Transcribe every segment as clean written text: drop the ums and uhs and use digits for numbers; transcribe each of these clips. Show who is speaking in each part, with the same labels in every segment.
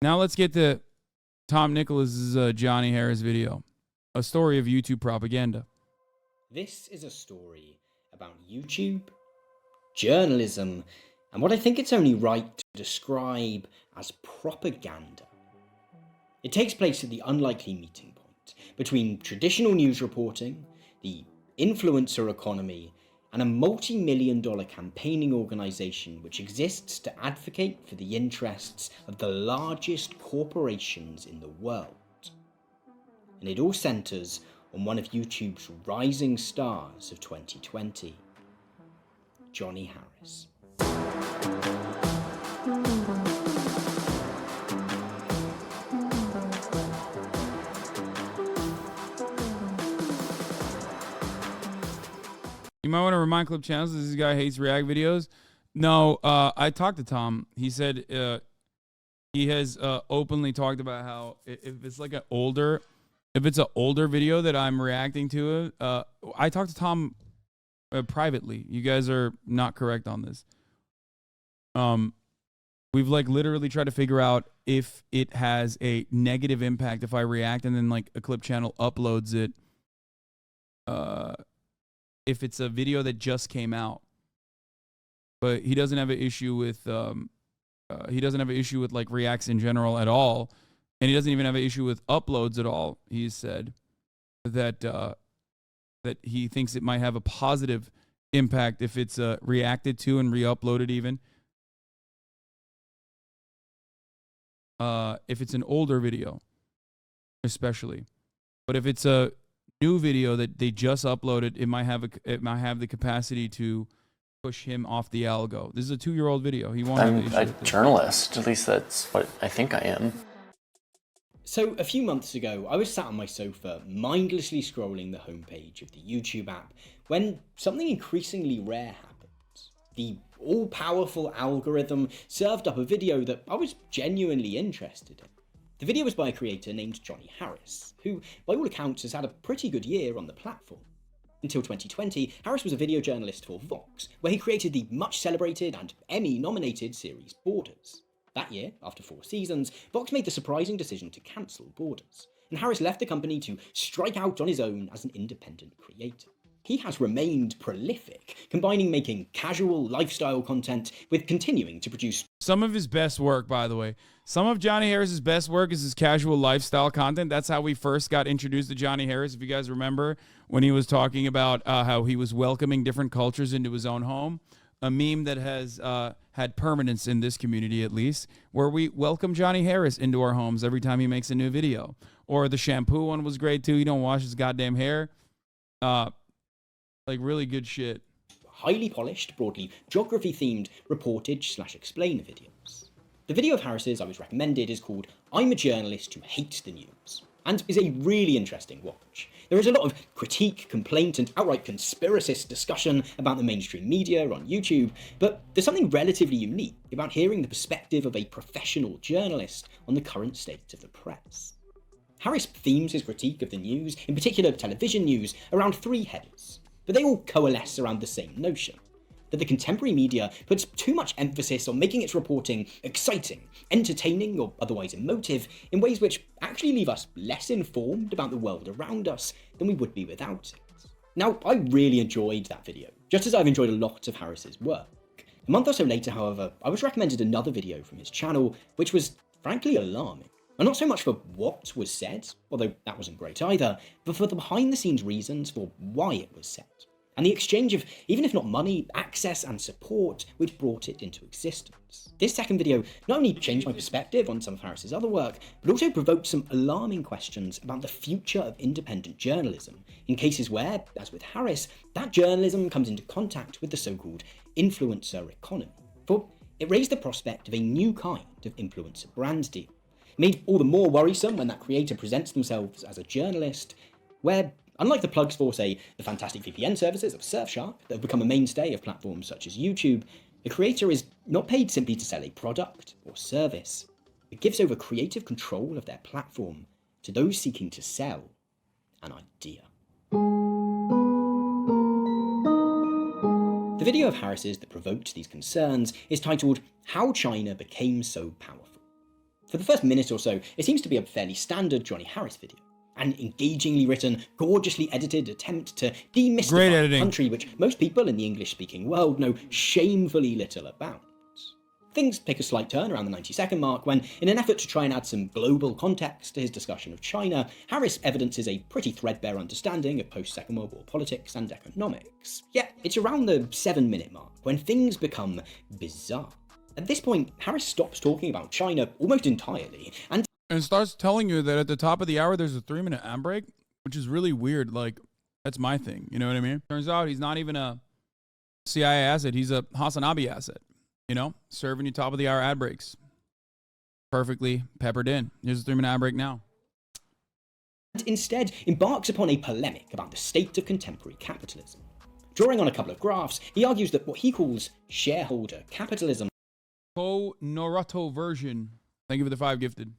Speaker 1: Now let's get to Tom Nicholas's Johnny Harris video, a story of YouTube propaganda.
Speaker 2: This is a story about YouTube, journalism, and what I think it's only right to describe as propaganda. It takes place at the unlikely meeting point between traditional news reporting, the influencer economy, and a multi-million-dollar campaigning organisation which exists to advocate for the interests of the largest corporations in the world. And it all centres on one of YouTube's rising stars of 2020, Johnny Harris.
Speaker 1: You might want to remind Clip Channels this guy hates React videos. No, I talked to Tom. He said he has openly talked about how if it's like an older video that I'm reacting to, I talked to Tom privately. You guys are not correct on this. We've like literally tried to figure out if it has a negative impact if I react and then like a Clip Channel uploads it. If it's a video that just came out, but he doesn't have an issue with like reacts in general at all, and he doesn't even have an issue with uploads at all. He said that that he thinks it might have a positive impact if it's reacted to and re-uploaded, even if it's an older video, especially. But if it's a new video that they just uploaded, it might have the capacity to push him off the algo. This is a 2-year-old video. He wanted.
Speaker 3: I'm a journalist. At least that's what I think I am.
Speaker 2: So a few months ago, I was sat on my sofa, mindlessly scrolling the homepage of the YouTube app, when something increasingly rare happened. The all-powerful algorithm served up a video that I was genuinely interested in. The video was by a creator named Johnny Harris, who, by all accounts, has had a pretty good year on the platform. Until 2020, Harris was a video journalist for Vox, where he created the much-celebrated and Emmy-nominated series Borders. That year, after 4 seasons, Vox made the surprising decision to cancel Borders, and Harris left the company to strike out on his own as an independent creator. He has remained prolific, combining making casual lifestyle content with continuing to produce
Speaker 1: Some of his best work, by the way. Some of Johnny Harris's best work is his casual lifestyle content. That's how we first got introduced to Johnny Harris. If you guys remember when he was talking about how he was welcoming different cultures into his own home, a meme that has had permanence in this community, at least, where we welcome Johnny Harris into our homes every time he makes a new video. Or the shampoo one was great too. He don't wash his goddamn hair. Like really good shit.
Speaker 2: Highly polished, broadly geography-themed reportage/explainer videos. The video of Harris's I was recommended is called I'm a Journalist Who Hates the News, and is a really interesting watch. There is a lot of critique, complaint, and outright conspiracist discussion about the mainstream media on YouTube, but there's something relatively unique about hearing the perspective of a professional journalist on the current state of the press. Harris themes his critique of the news, in particular television news, around 3 headers. But they all coalesce around the same notion, that the contemporary media puts too much emphasis on making its reporting exciting, entertaining, or otherwise emotive in ways which actually leave us less informed about the world around us than we would be without it. Now, I really enjoyed that video, just as I've enjoyed a lot of Harris's work. A month or so later, however, I was recommended another video from his channel, which was frankly alarming. And not so much for what was said, although that wasn't great either, but for the behind-the-scenes reasons for why it was said, and the exchange of, even if not money, access and support which brought it into existence. This second video not only changed my perspective on some of Harris's other work, but also provoked some alarming questions about the future of independent journalism, in cases where, as with Harris, that journalism comes into contact with the so-called influencer economy. For it raised the prospect of a new kind of influencer brand deal, made all the more worrisome when that creator presents themselves as a journalist, where, unlike the plugs for, say, the fantastic VPN services of Surfshark that have become a mainstay of platforms such as YouTube, the creator is not paid simply to sell a product or service, but gives over creative control of their platform to those seeking to sell an idea. The video of Harris's that provoked these concerns is titled How China Became So Powerful. For the first minute or so, it seems to be a fairly standard Johnny Harris video. An engagingly written, gorgeously edited attempt to demystify a country which most people in the English-speaking world know shamefully little about. Things take a slight turn around the 90-second mark when, in an effort to try and add some global context to his discussion of China, Harris evidences a pretty threadbare understanding of post-Second World War politics and economics. Yet, it's around the 7-minute mark when things become bizarre. At this point, Harris stops talking about China almost entirely and
Speaker 1: starts telling you that at the top of the hour there's a 3-minute ad break, which is really weird. Like, that's my thing, you know what I mean? Turns out he's not even a CIA asset, he's a Hasanabi asset. You know, serving you top of the hour ad breaks. Perfectly peppered in. Here's a 3-minute ad break now.
Speaker 2: And instead embarks upon a polemic about the state of contemporary capitalism. Drawing on a couple of graphs, he argues that what he calls shareholder capitalism
Speaker 1: Naruto version. Thank you for the 5 gifted.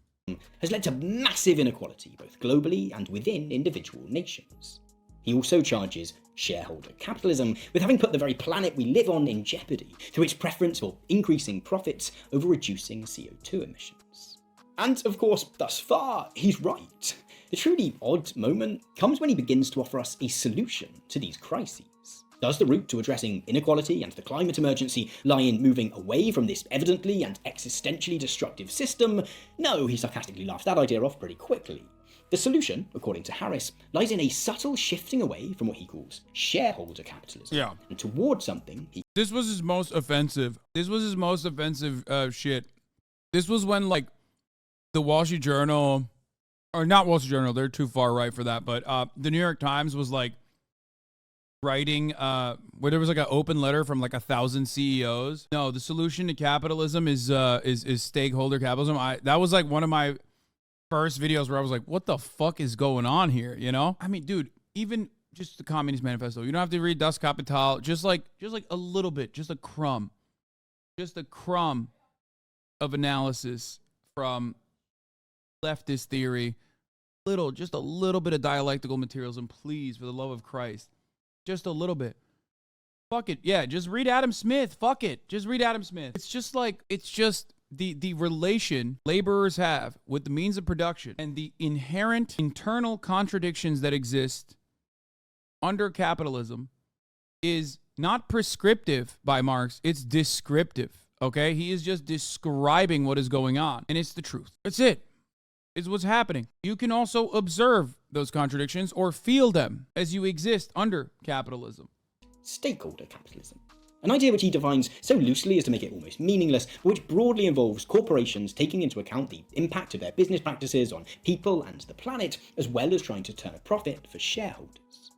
Speaker 2: Has led to massive inequality, both globally and within individual nations. He also charges shareholder capitalism with having put the very planet we live on in jeopardy through its preference for increasing profits over reducing CO2 emissions. And of course, thus far, he's right. The truly odd moment comes when he begins to offer us a solution to these crises. Does the route to addressing inequality and the climate emergency lie in moving away from this evidently and existentially destructive system? No, he sarcastically laughs that idea off pretty quickly. The solution, according to Harris, lies in a subtle shifting away from what he calls shareholder capitalism and towards something he...
Speaker 1: This was his most offensive. Shit. This was when, like, the Wall Street Journal, or not Wall Street Journal, they're too far right for that, but the New York Times was, like, writing, where there was, like, an open letter from, like, 1,000 CEOs. No, the solution to capitalism is stakeholder capitalism. That was, like, one of my first videos where I was like, what the fuck is going on here, you know? I mean, dude, even just the Communist Manifesto, you don't have to read Das Kapital, just like a little bit, just a crumb of analysis from leftist theory, just a little bit of dialectical materialism, please, for the love of Christ, just a little bit. Fuck it, yeah, just read Adam Smith, fuck it, just read Adam Smith. It's just the relation laborers have with the means of production and the inherent internal contradictions that exist under capitalism is not prescriptive by Marx, it's descriptive, okay? He is just describing what is going on, and it's the truth. That's it. It's what's happening. You can also observe those contradictions or feel them as you exist under capitalism.
Speaker 2: Stakeholder capitalism. An idea which he defines so loosely as to make it almost meaningless, but which broadly involves corporations taking into account the impact of their business practices on people and the planet, as well as trying to turn a profit for shareholders.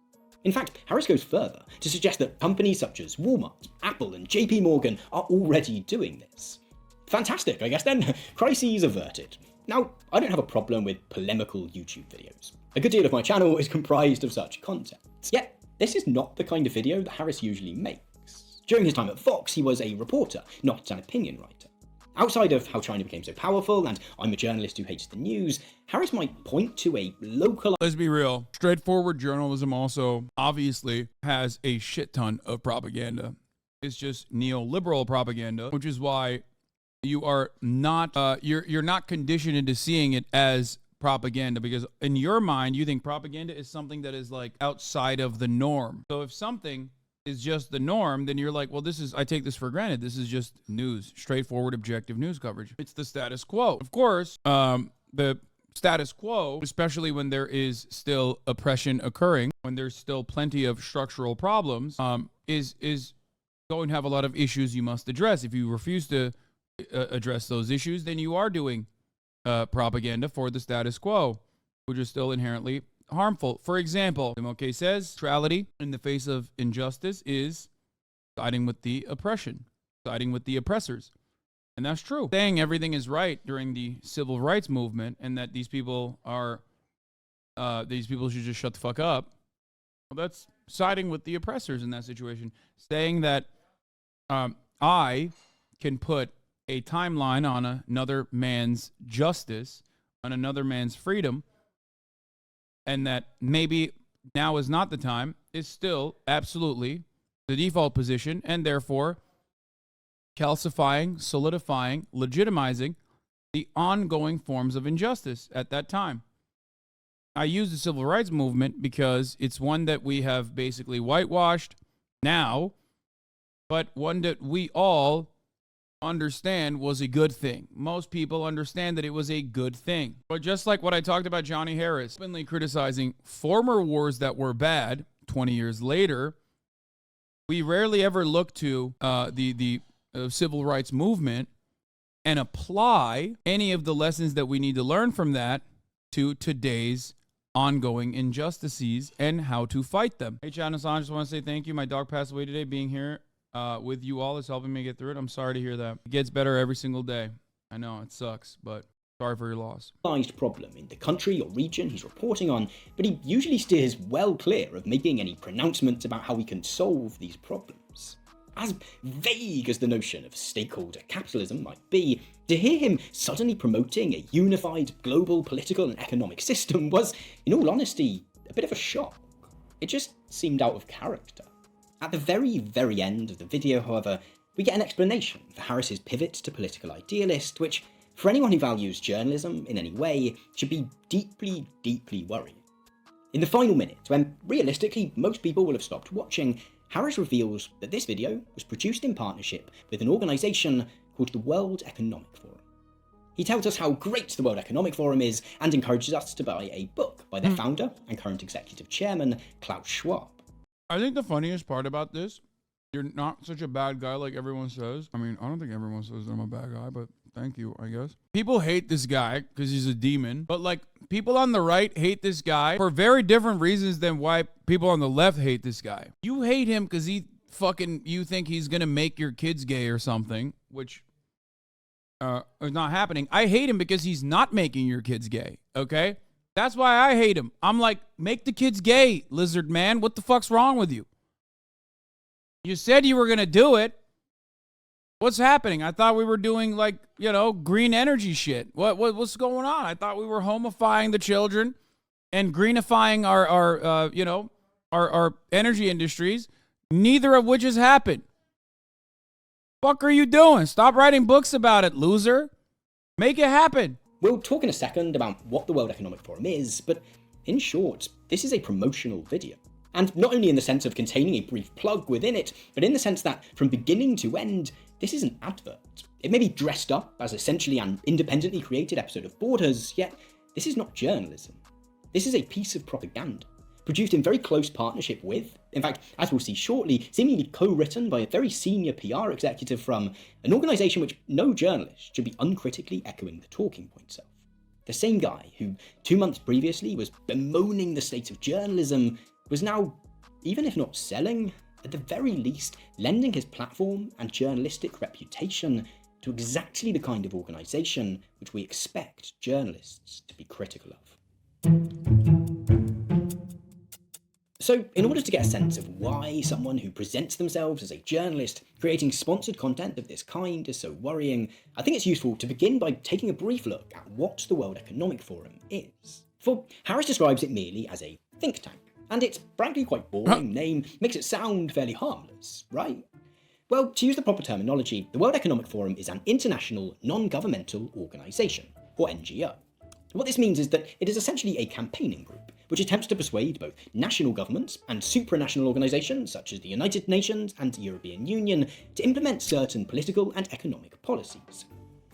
Speaker 2: In fact, Harris goes further to suggest that companies such as Walmart, Apple, and JP Morgan are already doing this. Fantastic, I guess then. Crises averted. Now, I don't have a problem with polemical YouTube videos. A good deal of my channel is comprised of such content. Yet, this is not the kind of video that Harris usually makes. During his time at Fox, he was a reporter, not an opinion writer. Outside of how China became so powerful and I'm a journalist who hates the news, Harris might point to a local...
Speaker 1: Let's be real. Straightforward journalism also obviously has a shit ton of propaganda. It's just neoliberal propaganda, which is why you are not, you're not conditioned into seeing it as propaganda, because in your mind, you think propaganda is something that is like outside of the norm. So if something is just the norm, then you're like, well, I take this for granted. This is just news, straightforward, objective news coverage. It's the status quo. Of course, the status quo, especially when there is still oppression occurring, when there's still plenty of structural problems, is going to have a lot of issues you must address. If you refuse to address those issues, then you are doing propaganda for the status quo, which is still inherently harmful. For example, MLK says neutrality in the face of injustice is siding with the oppression, siding with the oppressors. And that's true. Saying everything is right during the civil rights movement and that these people should just shut the fuck up, well, that's siding with the oppressors in that situation. Saying that I can put a timeline on another man's justice, on another man's freedom, and that maybe now is not the time, is still absolutely the default position, and therefore calcifying, solidifying, legitimizing the ongoing forms of injustice at that time. I use the civil rights movement because it's one that we have basically whitewashed now, but one that we all understand was a good thing. Most people understand that it was a good thing. But just like what I talked about Johnny Harris, openly criticizing former wars that were bad 20 years later, we rarely ever look to the civil rights movement and apply any of the lessons that we need to learn from that to today's ongoing injustices and how to fight them. Hey, Chad and Hassan, I just want to say thank you. My dog passed away today. Being here with you all is helping me get through it. I'm sorry to hear that. It gets better every single day. I know, it sucks, but sorry for your loss.
Speaker 2: Problem in the country or region he's reporting on, but he usually steers well clear of making any pronouncements about how we can solve these problems. As vague as the notion of stakeholder capitalism might be, to hear him suddenly promoting a unified global political and economic system was, in all honesty, a bit of a shock. It just seemed out of character. At the very end of the video, however, we get an explanation for Harris's pivot to political idealist, which, for anyone who values journalism in any way, should be deeply, deeply worrying. In the final minute, when realistically most people will have stopped watching, Harris reveals that this video was produced in partnership with an organisation called the World Economic Forum. He tells us how great the World Economic Forum is and encourages us to buy a book by their founder and current executive chairman, Klaus Schwab.
Speaker 1: I think the funniest part about this, you're not such a bad guy like everyone says. I mean, I don't think everyone says I'm a bad guy, but thank you, I guess. People hate this guy because he's a demon, but like people on the right hate this guy for very different reasons than why people on the left hate this guy. You hate him because you think he's going to make your kids gay or something, which is not happening. I hate him because he's not making your kids gay, okay? That's why I hate him. I'm like, make the kids gay, lizard man. What the fuck's wrong with you? You said you were going to do it. What's happening? I thought we were doing like, green energy shit. What's going on? I thought we were homifying the children and greenifying our energy industries, neither of which has happened. Fuck are you doing? Stop writing books about it, loser. Make it happen.
Speaker 2: We'll talk in a second about what the World Economic Forum is, but in short, this is a promotional video. And not only in the sense of containing a brief plug within it, but in the sense that from beginning to end, this is an advert. It may be dressed up as essentially an independently created episode of Borders, yet this is not journalism. This is a piece of propaganda, produced in very close partnership with, in fact, as we'll see shortly, seemingly co-written by a very senior PR executive from an organisation which no journalist should be uncritically echoing the talking points of. The same guy who 2 months previously was bemoaning the state of journalism was now, even if not selling, at the very least lending his platform and journalistic reputation to exactly the kind of organisation which we expect journalists to be critical of. So, in order to get a sense of why someone who presents themselves as a journalist creating sponsored content of this kind is so worrying, I think it's useful to begin by taking a brief look at what the World Economic Forum is. For Harris describes it merely as a think tank, and its frankly quite boring name makes it sound fairly harmless, right? Well, to use the proper terminology, the World Economic Forum is an international non-governmental organisation, or NGO. What this means is that it is essentially a campaigning group, which attempts to persuade both national governments and supranational organisations such as the United Nations and the European Union to implement certain political and economic policies.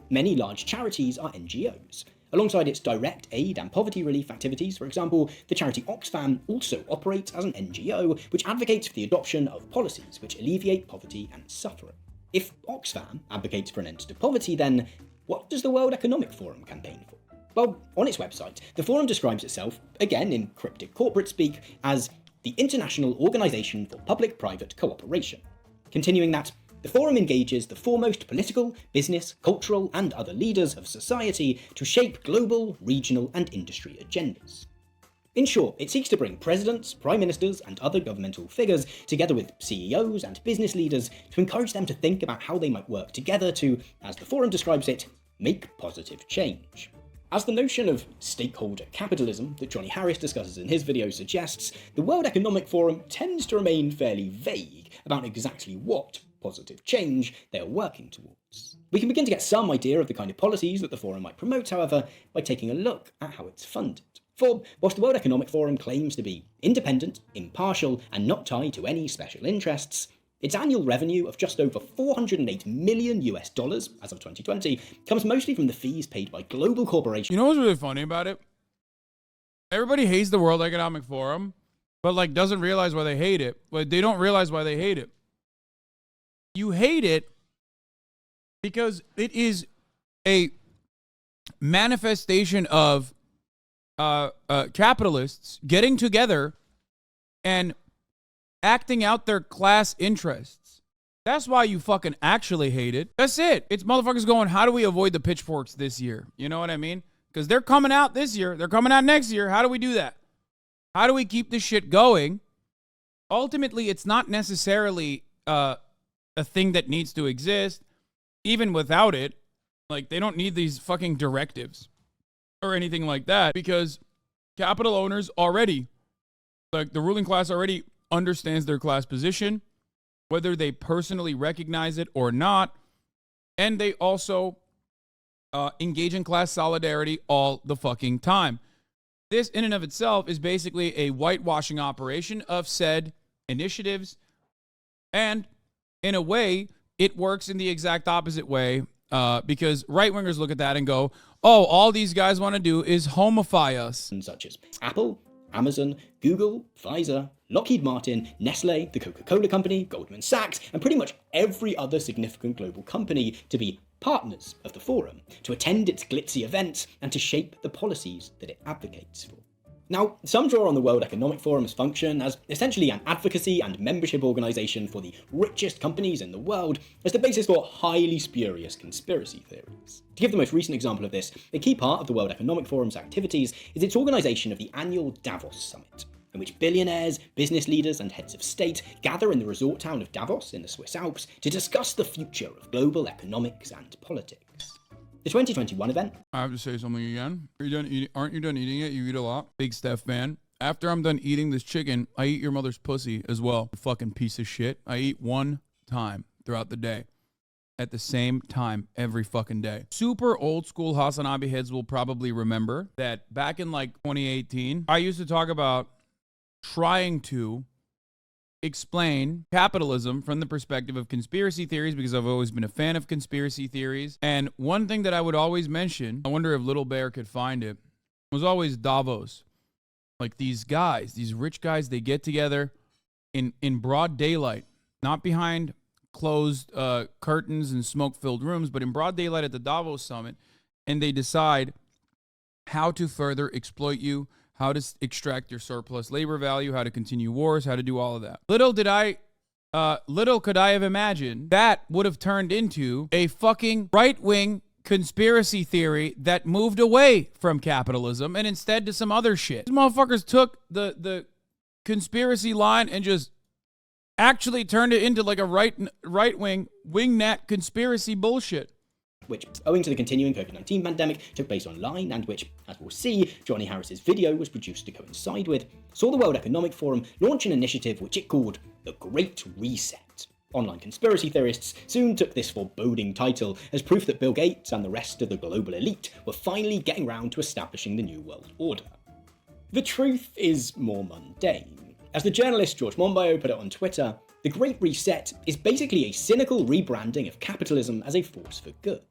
Speaker 2: Many large charities are NGOs. Alongside its direct aid and poverty relief activities, for example, the charity Oxfam also operates as an NGO which advocates for the adoption of policies which alleviate poverty and suffering. If Oxfam advocates for an end to poverty, then what does the World Economic Forum campaign for? Well, on its website, the forum describes itself, again in cryptic corporate speak, as the International Organisation for Public-Private Cooperation. Continuing that, the forum engages the foremost political, business, cultural, and other leaders of society to shape global, regional, and industry agendas. In short, it seeks to bring presidents, prime ministers, and other governmental figures together with CEOs and business leaders to encourage them to think about how they might work together to, as the forum describes it, make positive change. As the notion of stakeholder capitalism that Johnny Harris discusses in his video suggests, the World Economic Forum tends to remain fairly vague about exactly what positive change they are working towards. We can begin to get some idea of the kind of policies that the forum might promote, however, by taking a look at how it's funded. For whilst the World Economic Forum claims to be independent, impartial, and not tied to any special interests, its annual revenue of just over $408 million as of 2020 comes mostly from the fees paid by global corporations.
Speaker 1: You know what's really funny about it? Everybody hates the World Economic Forum, but like doesn't realize why they hate it. But they don't realize why they hate it. You hate it because it is a manifestation of capitalists getting together and acting out their class interests. That's why you fucking actually hate it. That's it. It's motherfuckers going, how do we avoid the pitchforks this year? You know what I mean? Because they're coming out this year. They're coming out next year. How do we do that? How do we keep this shit going? Ultimately, it's not necessarily a thing that needs to exist. Even without it, like, they don't need these fucking directives or anything like that, because capital owners already, like the ruling class already understands their class position, whether they personally recognize it or not. And they also engage in class solidarity all the fucking time. This in and of itself is basically a whitewashing operation of said initiatives. And in a way, it works in the exact opposite way, because right-wingers look at that and go, oh, all these guys want to do is homify us.
Speaker 2: Such as Apple, Amazon, Google, Pfizer, Lockheed Martin, Nestle, the Coca-Cola Company, Goldman Sachs, and pretty much every other significant global company to be partners of the forum, to attend its glitzy events, and to shape the policies that it advocates for. Now, some draw on the World Economic Forum's function as essentially an advocacy and membership organisation for the richest companies in the world as the basis for highly spurious conspiracy theories. To give the most recent example of this, a key part of the World Economic Forum's activities is its organisation of the annual Davos Summit, in which billionaires, business leaders, and heads of state gather in the resort town of Davos in the Swiss Alps to discuss the future of global economics and politics. The 2021 event.
Speaker 1: I have to say something again. Are you done eating? Aren't you done eating it? You eat a lot. Big Steph fan. After I'm done eating this chicken, I eat your mother's pussy as well. You fucking piece of shit. I eat one time throughout the day. At the same time every fucking day. Super old school Hasanabi heads will probably remember that back in like 2018, I used to talk about trying to explain capitalism from the perspective of conspiracy theories, because I've always been a fan of conspiracy theories. And one thing that I would always mention, I wonder if Little Bear could find it, was always Davos. Like these guys, these rich guys, they get together in broad daylight, not behind closed curtains and smoke-filled rooms, but in broad daylight at the Davos Summit, and they decide how to further exploit you, how to extract your surplus labor value, how to continue wars, how to do all of that. Little could I have imagined that would have turned into a fucking right-wing conspiracy theory that moved away from capitalism and instead to some other shit. These motherfuckers took the conspiracy line and just actually turned it into like a right-wing wingnut conspiracy bullshit.
Speaker 2: Which, owing to the continuing COVID-19 pandemic, took place online and which, as we'll see, Johnny Harris's video was produced to coincide with, saw the World Economic Forum launch an initiative which it called the Great Reset. Online conspiracy theorists soon took this foreboding title as proof that Bill Gates and the rest of the global elite were finally getting round to establishing the New World Order. The truth is more mundane. As the journalist George Monbiot put it on Twitter, the Great Reset is basically a cynical rebranding of capitalism as a force for good.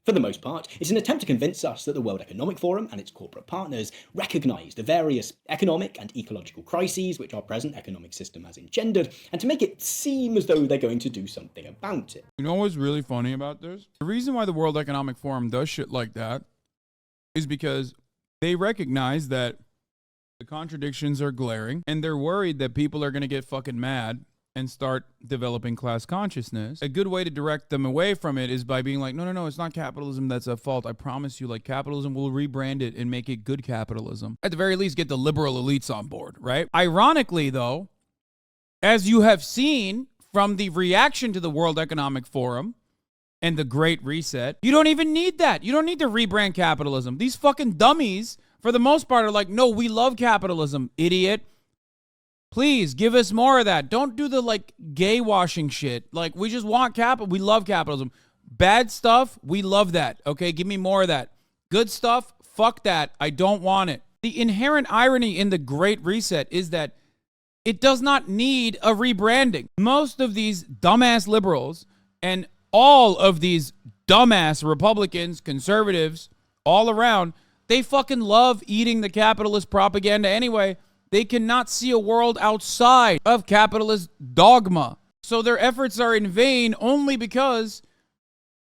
Speaker 2: For the most part, it's an attempt to convince us that the World Economic Forum and its corporate partners recognise the various economic and ecological crises which our present economic system has engendered, and to make it seem as though they're going to do something about it.
Speaker 1: You know what's really funny about this? The reason why the World Economic Forum does shit like that is because they recognize that the contradictions are glaring, and they're worried that people are going to get fucking mad and start developing class consciousness. A good way to direct them away from it is by being like, no, it's not capitalism that's at fault. I promise you, like, capitalism will rebrand it and make it good capitalism. At the very least, get the liberal elites on board, right? Ironically, though, as you have seen from the reaction to the World Economic Forum and the Great Reset, you don't even need that. You don't need to rebrand capitalism. These fucking dummies, for the most part, are like, no, we love capitalism, idiot. Please give us more of that. Don't do the like gay washing shit. Like, we just want capital. We love capitalism. Bad stuff, we love that. Okay, give me more of that. Good stuff, fuck that. I don't want it. The inherent irony in the Great Reset is that it does not need a rebranding. Most of these dumbass liberals and all of these dumbass Republicans, conservatives, all around, they fucking love eating the capitalist propaganda anyway. They cannot see a world outside of capitalist dogma. So their efforts are in vain only because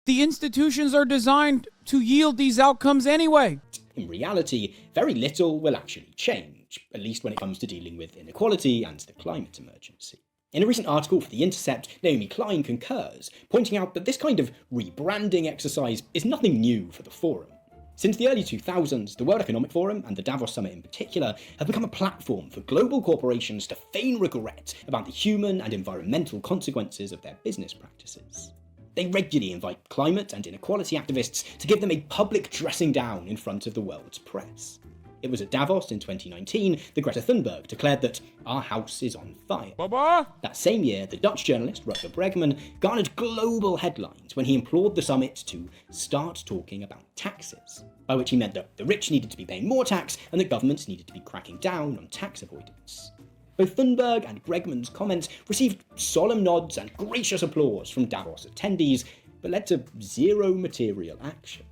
Speaker 1: the institutions are designed to yield these outcomes anyway.
Speaker 2: In reality, very little will actually change, at least when it comes to dealing with inequality and the climate emergency. In a recent article for The Intercept, Naomi Klein concurs, pointing out that this kind of rebranding exercise is nothing new for the forum. Since the early 2000s, the World Economic Forum, and the Davos Summit in particular, have become a platform for global corporations to feign regret about the human and environmental consequences of their business practices. They regularly invite climate and inequality activists to give them a public dressing down in front of the world's press. It was at Davos in 2019 that Greta Thunberg declared that our house is on fire.
Speaker 1: Baba!
Speaker 2: That same year, the Dutch journalist Rutger Bregman garnered global headlines when he implored the summit to start talking about taxes, by which he meant that the rich needed to be paying more tax and that governments needed to be cracking down on tax avoidance. Both Thunberg and Bregman's comments received solemn nods and gracious applause from Davos attendees, but led to zero material action.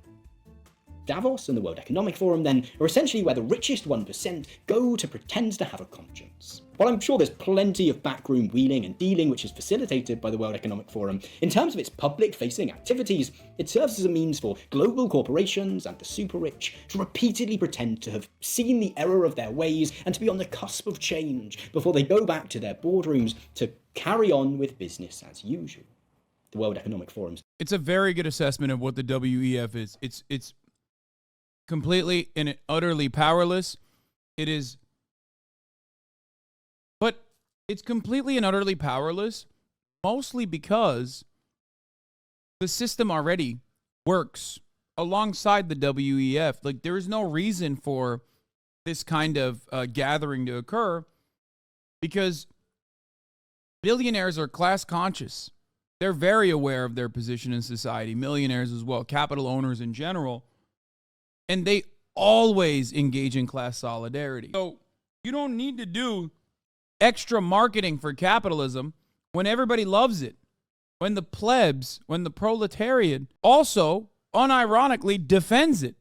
Speaker 2: Davos and the World Economic Forum, then, are essentially where the richest 1% go to pretend to have a conscience. While I'm sure there's plenty of backroom wheeling and dealing which is facilitated by the World Economic Forum, in terms of its public-facing activities, it serves as a means for global corporations and the super-rich to repeatedly pretend to have seen the error of their ways and to be on the cusp of change before they go back to their boardrooms to carry on with business as usual. The World Economic Forum's...
Speaker 1: It's a very good assessment of what the WEF is. It's completely and utterly powerless. It is, but it's completely and utterly powerless, mostly because the system already works alongside the WEF. Like, there is no reason for this kind of gathering to occur because billionaires are class conscious. They're very aware of their position in society, millionaires as well, capital owners in general. And they always engage in class solidarity. So you don't need to do extra marketing for capitalism when everybody loves it. When the plebs, when the proletariat also unironically defends it.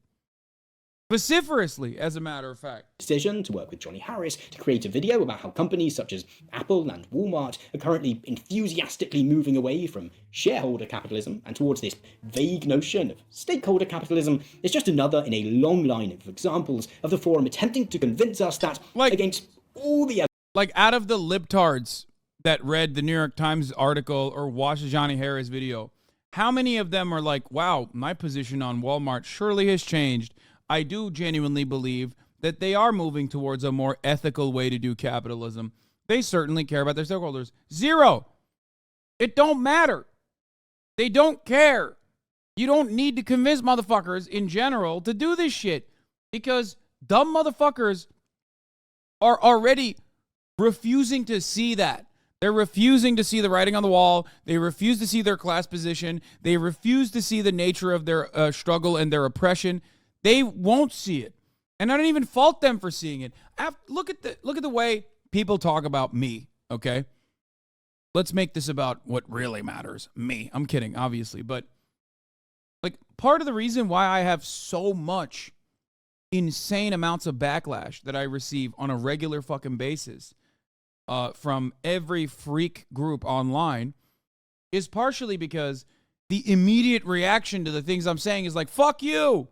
Speaker 1: Vociferously, as a matter of fact.
Speaker 2: Decision to work with Johnny Harris to create a video about how companies such as Apple and Walmart are currently enthusiastically moving away from shareholder capitalism and towards this vague notion of stakeholder capitalism is just another in a long line of examples of the forum attempting to convince us that, against all the evidence...
Speaker 1: Like, out of the libtards that read the New York Times article or watched the Johnny Harris video, how many of them are like, wow, my position on Walmart surely has changed. I do genuinely believe that they are moving towards a more ethical way to do capitalism. They certainly care about their stakeholders. Zero. It don't matter. They don't care. You don't need to convince motherfuckers in general to do this shit because dumb motherfuckers are already refusing to see that. They're refusing to see the writing on the wall. They refuse to see their class position. They refuse to see the nature of their struggle and their oppression. They won't see it. And I don't even fault them for seeing it. Look at the way people talk about me, okay? Let's make this about what really matters. Me. I'm kidding, obviously. But, like, part of the reason why I have so much insane amounts of backlash that I receive on a regular fucking basis from every freak group online is partially because the immediate reaction to the things I'm saying is like, fuck you.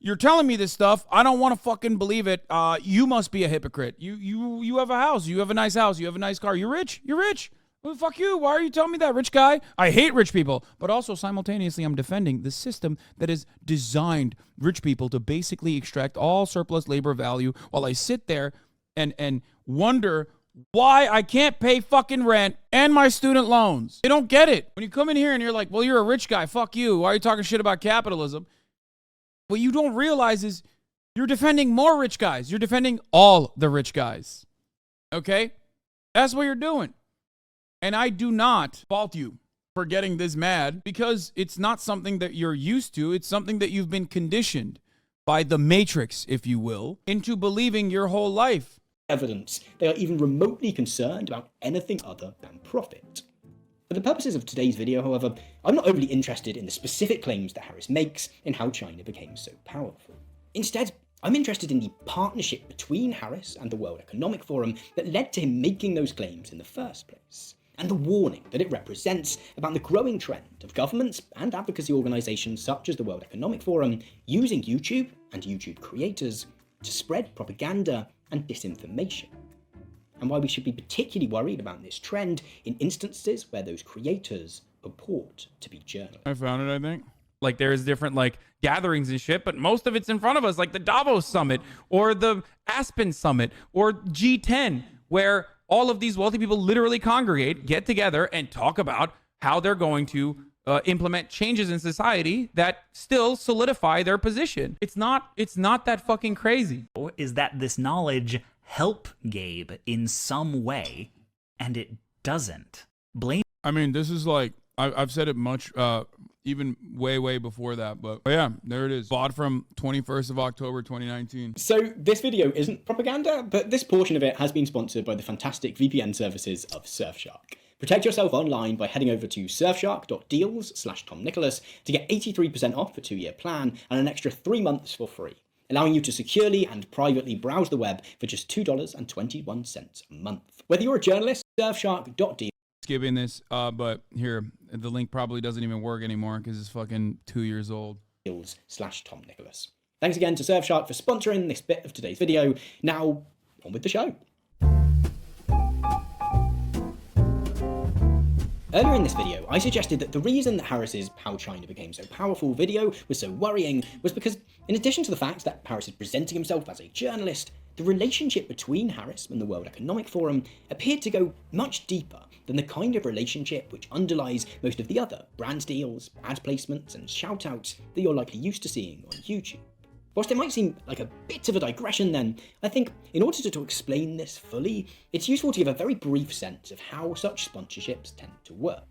Speaker 1: You're telling me this stuff. I don't want to fucking believe it. You must be a hypocrite. You have a house. You have a nice house. You have a nice car. You're rich. You're rich. Well, fuck you. Why are you telling me that, rich guy? I hate rich people. But also simultaneously, I'm defending the system that has designed rich people to basically extract all surplus labor value while I sit there and wonder why I can't pay fucking rent and my student loans. They don't get it. When you come in here and you're like, well, you're a rich guy. Fuck you. Why are you talking shit about capitalism? What you don't realize is you're defending more rich guys. You're defending all the rich guys. Okay? That's what you're doing. And I do not fault you for getting this mad because it's not something that you're used to. It's something that you've been conditioned by the Matrix, if you will, into believing your whole life.
Speaker 2: Evidence they are even remotely concerned about anything other than profit. For the purposes of today's video, however, I'm not overly interested in the specific claims that Harris makes in how China became so powerful. Instead, I'm interested in the partnership between Harris and the World Economic Forum that led to him making those claims in the first place, and the warning that it represents about the growing trend of governments and advocacy organisations such as the World Economic Forum using YouTube and YouTube creators to spread propaganda and disinformation, and why we should be particularly worried about this trend in instances where those creators purport to be journalists.
Speaker 1: I found it, I think. Like, there's different, like, gatherings and shit, but most of it's in front of us, like the Davos Summit or the Aspen Summit or G10, where all of these wealthy people literally congregate, get together, and talk about how they're going to implement changes in society that still solidify their position. It's not that fucking crazy.
Speaker 4: Is that this knowledge help Gabe in some way, and it doesn't.
Speaker 1: I mean, this is like, I've said it much, even way before that, but yeah, there it is. Bought from 21st of October, 2019.
Speaker 2: So this video isn't propaganda, but this portion of it has been sponsored by the fantastic VPN services of Surfshark. Protect yourself online by heading over to surfshark.deals/TomNicholas to get 83% off a 2-year plan and an extra 3 months for free, allowing you to securely and privately browse the web for just $2.21 a month. Whether you're a journalist, surfshark.deals.
Speaker 1: Skipping this, but here, the link probably doesn't even work anymore because it's fucking 2 years old.
Speaker 2: /TomNicholas. Thanks again to Surfshark for sponsoring this bit of today's video. Now, on with the show. Earlier in this video, I suggested that the reason that Harris's How China Became So Powerful video was so worrying was because, in addition to the fact that Harris is presenting himself as a journalist, the relationship between Harris and the World Economic Forum appeared to go much deeper than the kind of relationship which underlies most of the other brand deals, ad placements, and shoutouts that you're likely used to seeing on YouTube. Whilst it might seem like a bit of a digression then, I think in order to explain this fully, it's useful to give a very brief sense of how such sponsorships tend to work.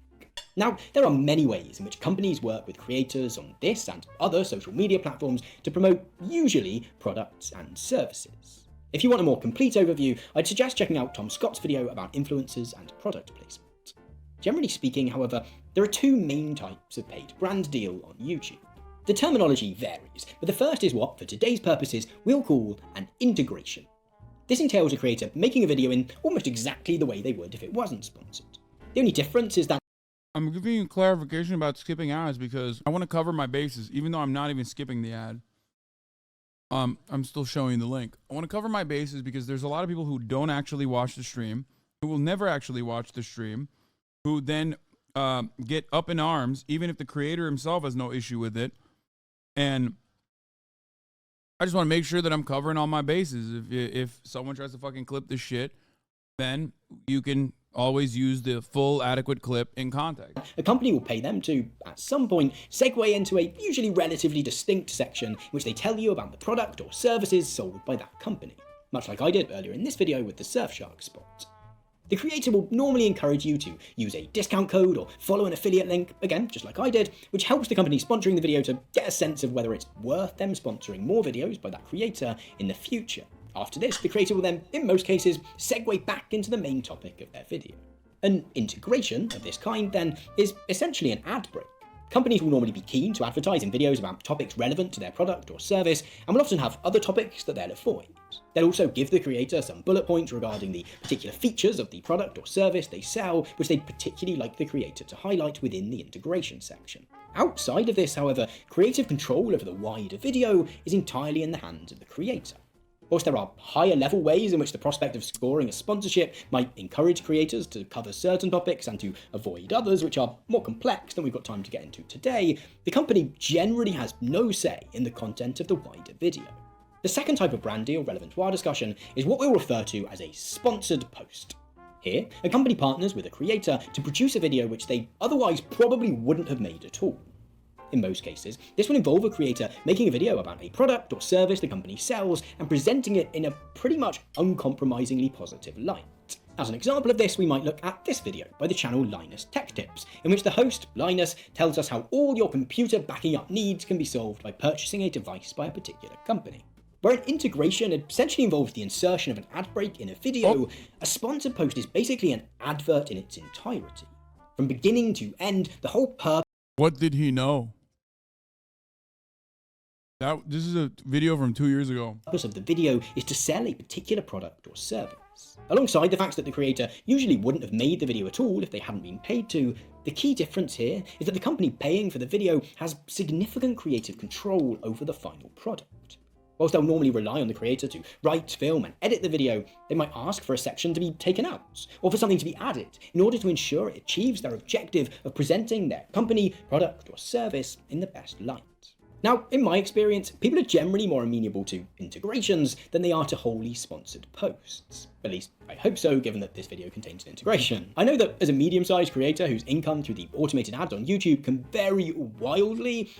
Speaker 2: Now, there are many ways in which companies work with creators on this and other social media platforms to promote, usually, products and services. If you want a more complete overview, I'd suggest checking out Tom Scott's video about influencers and product placement. Generally speaking, however, there are two main types of paid brand deal on YouTube. The terminology varies, but the first is what, for today's purposes, we'll call an integration. This entails a creator making a video in almost exactly the way they would if it wasn't sponsored. The only difference is that
Speaker 1: I'm giving you clarification about skipping ads because I want to cover my bases, even though I'm not even skipping the ad. I'm still showing the link. I want to cover my bases because there's a lot of people who don't actually watch the stream, who will never actually watch the stream, who then get up in arms, even if the creator himself has no issue with it. And I just want to make sure that I'm covering all my bases. If someone tries to fucking clip this shit, then you can always use the full adequate clip in context.
Speaker 2: a company will pay them to, at some point, segue into a usually relatively distinct section in which they tell you about the product or services sold by that company, much like I did earlier in this video with the Surfshark spot. The creator will normally encourage you to use a discount code or follow an affiliate link, again, just like I did, which helps the company sponsoring the video to get a sense of whether it's worth them sponsoring more videos by that creator in the future. After this, the creator will then, in most cases, segue back into the main topic of their video. An integration of this kind, then, is essentially an ad break. Companies will normally be keen to advertise in videos about topics relevant to their product or service, and will often have other topics that they'll avoid. They'll also give the creator some bullet points regarding the particular features of the product or service they sell, which they'd particularly like the creator to highlight within the integration section. Outside of this, however, creative control over the wider video is entirely in the hands of the creator. Whilst there are higher level ways in which the prospect of scoring a sponsorship might encourage creators to cover certain topics and to avoid others which are more complex than we've got time to get into today, the company generally has no say in the content of the wider video. The second type of brand deal relevant to our discussion is what we'll refer to as a sponsored post. Here, a company partners with a creator to produce a video which they otherwise probably wouldn't have made at all. In most cases, this will involve a creator making a video about a product or service the company sells and presenting it in a pretty much uncompromisingly positive light. As an example of this, we might look at this video by the channel Linus Tech Tips, in which the host, Linus, tells us how all your computer backing up needs can be solved by purchasing a device by a particular company. Where an integration essentially involves the insertion of an ad break in a video, a sponsored post is basically an advert in its entirety. From beginning to end, the whole purpose...
Speaker 1: What did he know? This is a video from 2 years ago.
Speaker 2: The purpose of the video is to sell a particular product or service. Alongside the fact that the creator usually wouldn't have made the video at all if they hadn't been paid to, the key difference here is that the company paying for the video has significant creative control over the final product. Whilst they'll normally rely on the creator to write, film, and edit the video, they might ask for a section to be taken out, or for something to be added, in order to ensure it achieves their objective of presenting their company, product, or service in the best light. Now, in my experience, people are generally more amenable to integrations than they are to wholly sponsored posts. At least, I hope so, given that this video contains an integration. I know that as a medium-sized creator whose income through the automated ads on YouTube can vary wildly...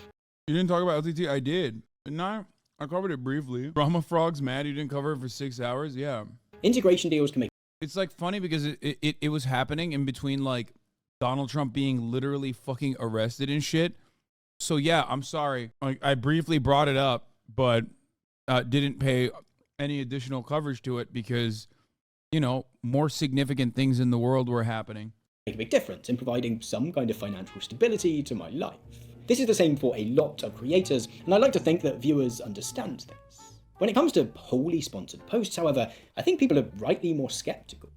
Speaker 1: You didn't talk about LTT? I did. Didn't I? I covered it briefly. Brahma Frog's mad you didn't cover it for 6 hours? Yeah.
Speaker 2: Integration deals can make...
Speaker 1: It's like funny because it was happening in between like Donald Trump being literally fucking arrested and shit. So yeah, I'm sorry. Like I briefly brought it up, but didn't pay any additional coverage to it because, you know, more significant things in the world were happening.
Speaker 2: Make a big difference in providing some kind of financial stability to my life. This is the same for a lot of creators, and I like to think that viewers understand this. When it comes to wholly sponsored posts, however, I think people are rightly more skeptical.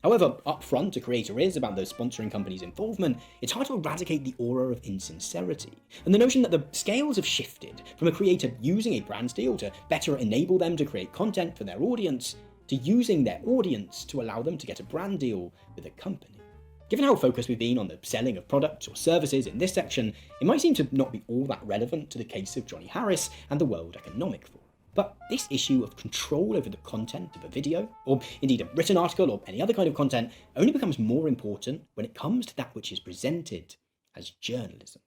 Speaker 2: However upfront a creator is about the sponsoring company's involvement, it's hard to eradicate the aura of insincerity, and the notion that the scales have shifted from a creator using a brand deal to better enable them to create content for their audience, to using their audience to allow them to get a brand deal with a company. Given how focused we've been on the selling of products or services in this section, it might seem to not be all that relevant to the case of Johnny Harris and the World Economic Forum. But this issue of control over the content of a video, or indeed a written article or any other kind of content, only becomes more important when it comes to that which is presented as journalism.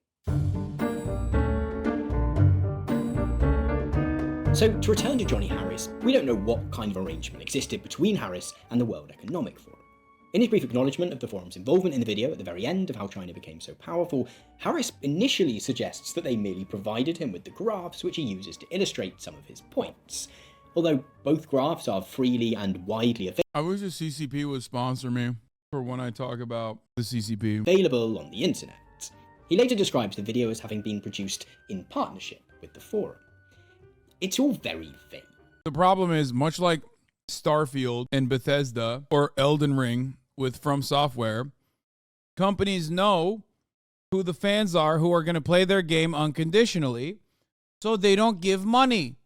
Speaker 2: So, to return to Johnny Harris, we don't know what kind of arrangement existed between Harris and the World Economic Forum. In his brief acknowledgement of the forum's involvement in the video at the very end of how China became so powerful, Harris initially suggests that they merely provided him with the graphs which he uses to illustrate some of his points. Although both graphs are freely and widely
Speaker 1: I wish the CCP would sponsor me for when I talk about the CCP.
Speaker 2: available on the internet. He later describes the video as having been produced in partnership with the forum. It's all very vague.
Speaker 1: The problem is, much like Starfield and Bethesda or Elden Ring with From Software, companies know who the fans are who are going to play their game unconditionally, so they don't give money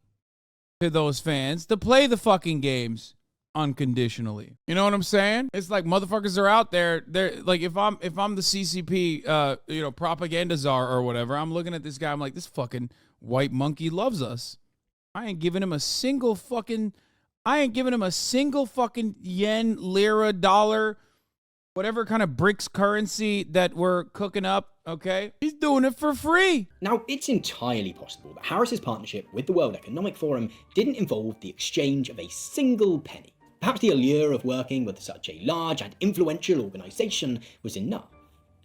Speaker 1: to those fans to play the fucking games unconditionally. You know what I'm saying? It's like motherfuckers are out there. They're like, if I'm the CCP, propaganda czar or whatever, I'm looking at this guy. I'm like, this fucking white monkey loves us. I ain't giving him a single fucking yen, lira, dollar, whatever kind of BRICS currency that we're cooking up, okay? He's doing it for free.
Speaker 2: Now, it's entirely possible that Harris's partnership with the World Economic Forum didn't involve the exchange of a single penny. Perhaps the allure of working with such a large and influential organisation was enough.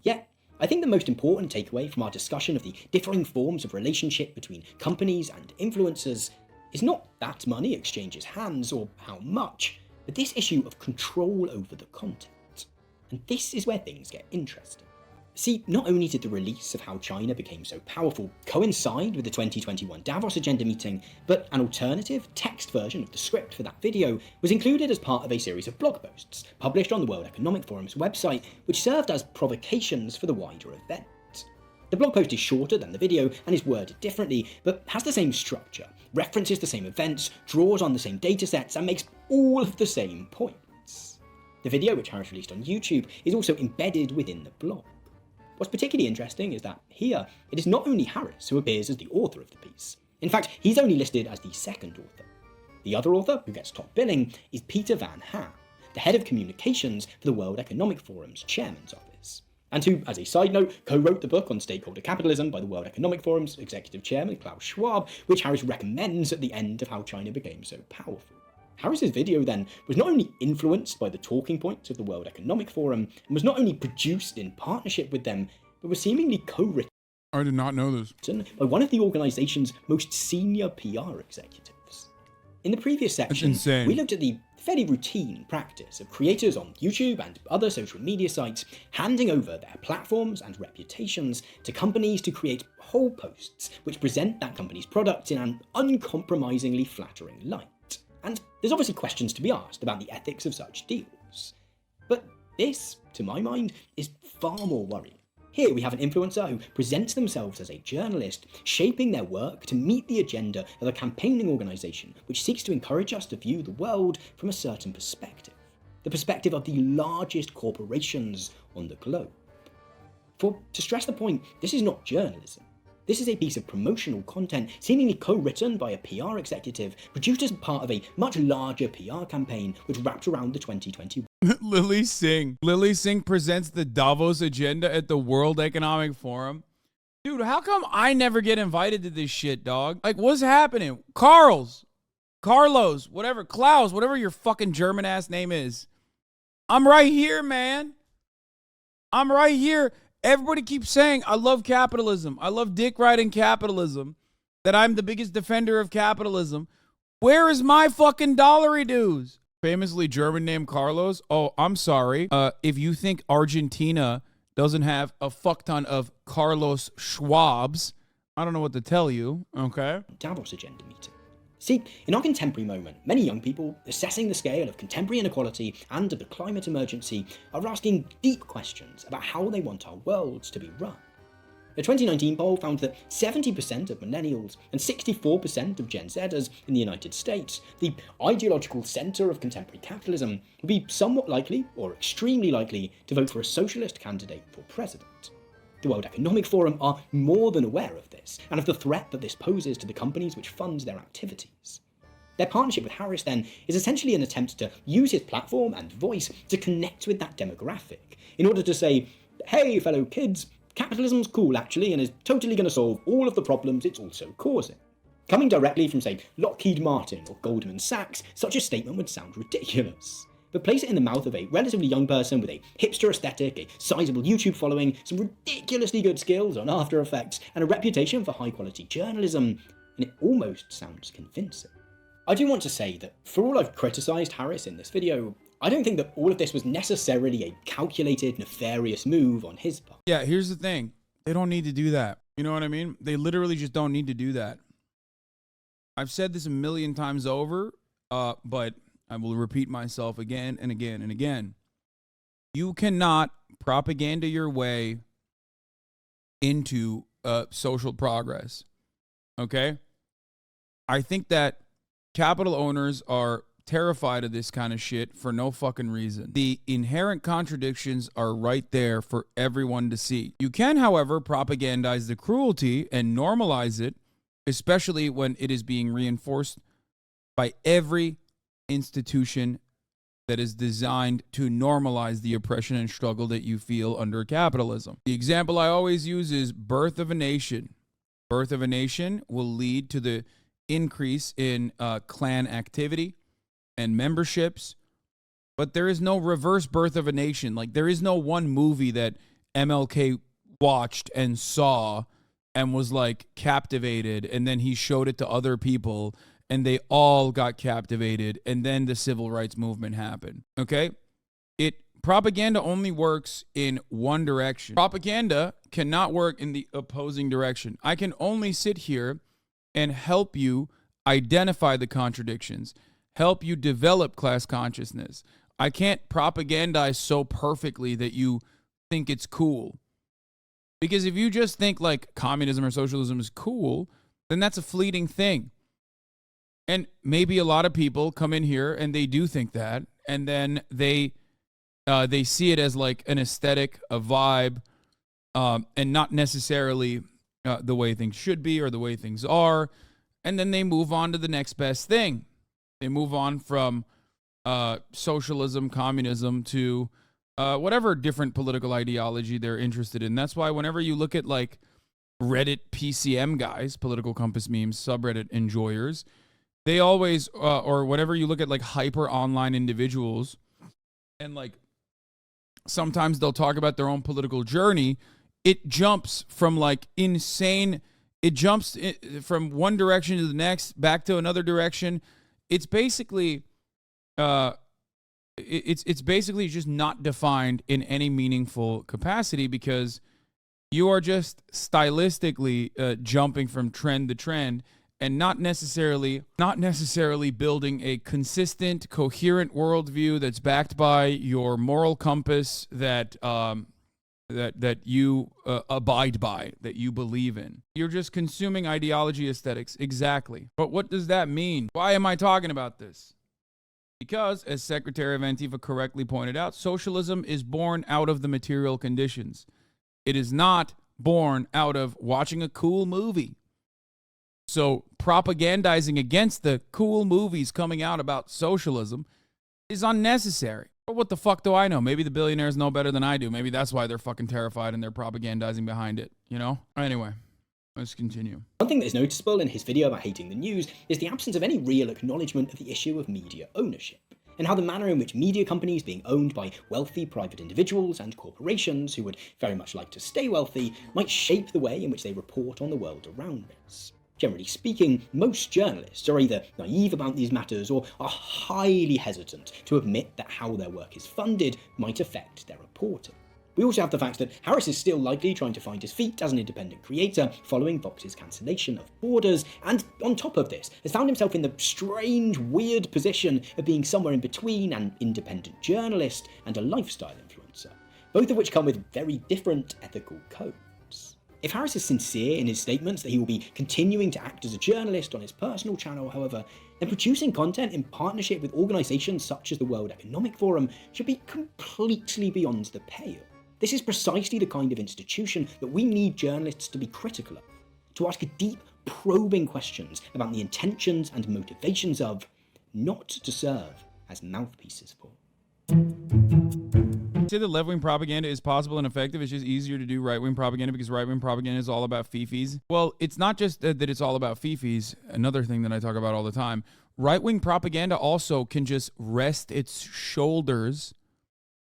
Speaker 2: Yet, I think the most important takeaway from our discussion of the differing forms of relationship between companies and influencers is not that money exchanges hands or how much, but this issue of control over the content. And this is where things get interesting. See, not only did the release of how China became so powerful coincide with the 2021 Davos Agenda meeting, but an alternative text version of the script for that video was included as part of a series of blog posts published on the World Economic Forum's website, which served as provocations for the wider event. The blog post is shorter than the video and is worded differently, but has the same structure, references the same events, draws on the same datasets, and makes all of the same points. The video, which Harris released on YouTube, is also embedded within the blog. What's particularly interesting is that here, it is not only Harris who appears as the author of the piece. In fact, he's only listed as the second author. The other author, who gets top billing, is Peter Van Ham, the head of communications for the World Economic Forum's chairman's office. and who, as a side note, co-wrote the book on stakeholder capitalism by the World Economic Forum's executive chairman Klaus Schwab, which Harris recommends at the end of how China became so powerful. Harris's video then was not only influenced by the talking points of the World Economic Forum, and was not only produced in partnership with them, but was seemingly co-written
Speaker 1: I did not know this.
Speaker 2: by one of the organisation's most senior PR executives. In the previous section,
Speaker 1: insane.
Speaker 2: we looked at the fairly routine practice of creators on YouTube and other social media sites handing over their platforms and reputations to companies to create whole posts which present that company's products in an uncompromisingly flattering light. And there's obviously questions to be asked about the ethics of such deals. But this, to my mind, is far more worrying. Here we have an influencer who presents themselves as a journalist, shaping their work to meet the agenda of a campaigning organisation which seeks to encourage us to view the world from a certain perspective. The perspective of the largest corporations on the globe. For, to stress the point, this is not journalism. This is a piece of promotional content seemingly co-written by a PR executive, produced as part of a much larger PR campaign which wrapped around the 2021
Speaker 1: Lily Singh. Lily Singh presents the Davos agenda at the World Economic Forum. Dude, how come I never get invited to this shit, dog? Like, what's happening? Carlos, whatever, Klaus, whatever your fucking German ass name is. I'm right here, man. I'm right here. Everybody keeps saying, I love capitalism. I love dick riding capitalism. That I'm the biggest defender of capitalism. Where is my fucking dollary dues? Famously German name Carlos. Oh, I'm sorry. If you think Argentina doesn't have a fuck ton of Carlos Schwabs, I don't know what to tell you, okay?
Speaker 2: Davos agenda meeting. See, in our contemporary moment, many young people, assessing the scale of contemporary inequality and of the climate emergency, are asking deep questions about how they want our worlds to be run. A 2019 poll found that 70% of millennials and 64% of Gen Zers in the United States, the ideological centre of contemporary capitalism, would be somewhat likely, or extremely likely, to vote for a socialist candidate for president. The World Economic Forum are more than aware of this, and of the threat that this poses to the companies which fund their activities. Their partnership with Harris, then, is essentially an attempt to use his platform and voice to connect with that demographic, in order to say, hey, fellow kids, capitalism's cool actually, and is totally going to solve all of the problems it's also causing. Coming directly from, say, Lockheed Martin or Goldman Sachs, such a statement would sound ridiculous. But place it in the mouth of a relatively young person with a hipster aesthetic, a sizable YouTube following, some ridiculously good skills on After Effects, and a reputation for high-quality journalism, and it almost sounds convincing. I do want to say that for all I've criticised Harris in this video, I don't think that all of this was necessarily a calculated, nefarious move on his part.
Speaker 1: Yeah, here's the thing. They don't need to do that. You know what I mean? They literally just don't need to do that. I've said this a million times over, but I will repeat myself again and again and again. You cannot propaganda your way into social progress. Okay? I think that capital owners are terrified of this kind of shit for no fucking reason. The inherent contradictions are right there for everyone to see. You can, however, propagandize the cruelty and normalize it, especially when it is being reinforced by every institution that is designed to normalize the oppression and struggle that you feel under capitalism. The example I always use is Birth of a Nation. Birth of a Nation will lead to the increase in clan activity and memberships, but there is no reverse Birth of a Nation. Like, there is no one movie that MLK watched and saw and was like captivated, and then he showed it to other people and they all got captivated, and then the civil rights movement happened. Okay? Propaganda only works in one direction. Propaganda cannot work in the opposing direction. I can only sit here and help you identify the contradictions, help you develop class consciousness. I can't propagandize so perfectly that you think it's cool. Because if you just think like communism or socialism is cool, then that's a fleeting thing. And maybe a lot of people come in here and they do think that, and then they see it as like an aesthetic, a vibe, and not necessarily the way things should be or the way things are. And then they move on to the next best thing. They move on from socialism, communism to whatever different political ideology they're interested in. That's why whenever you look at like Reddit PCM guys, political compass memes, subreddit enjoyers, they always, or whenever you look at like hyper online individuals, and like sometimes they'll talk about their own political journey, it jumps from like insane, it jumps from one direction to the next, back to another direction. It's basically, it's basically just not defined in any meaningful capacity, because you are just stylistically jumping from trend to trend, and not necessarily building a consistent, coherent worldview that's backed by your moral compass that that you abide by, that you believe in. You're just consuming ideology aesthetics. Exactly. But what does that mean? Why am I talking about this? Because, as Secretary of Antifa correctly pointed out, socialism is born out of the material conditions. It is not born out of watching a cool movie. So propagandizing against the cool movies coming out about socialism is unnecessary. But what the fuck do I know? Maybe the billionaires know better than I do. Maybe that's why they're fucking terrified and they're propagandizing behind it, you know? Anyway, let's continue.
Speaker 2: One thing that is noticeable in his video about hating the news is the absence of any real acknowledgement of the issue of media ownership, and how the manner in which media companies being owned by wealthy private individuals and corporations who would very much like to stay wealthy might shape the way in which they report on the world around us. Generally speaking, most journalists are either naive about these matters or are highly hesitant to admit that how their work is funded might affect their reporting. We also have the fact that Harris is still likely trying to find his feet as an independent creator following Vox's cancellation of Borders, and on top of this, has found himself in the strange, weird position of being somewhere in between an independent journalist and a lifestyle influencer, both of which come with very different ethical codes. If Harris is sincere in his statements that he will be continuing to act as a journalist on his personal channel, however, then producing content in partnership with organisations such as the World Economic Forum should be completely beyond the pale. This is precisely the kind of institution that we need journalists to be critical of, to ask deep, probing questions about the intentions and motivations of, not to serve as mouthpieces for.
Speaker 1: Say that left-wing propaganda is possible and effective. It's just easier to do right-wing propaganda because right-wing propaganda is all about fifis. Well, it's not just that it's all about fifis. Another thing that I talk about all the time. Right-wing propaganda also can just rest its shoulders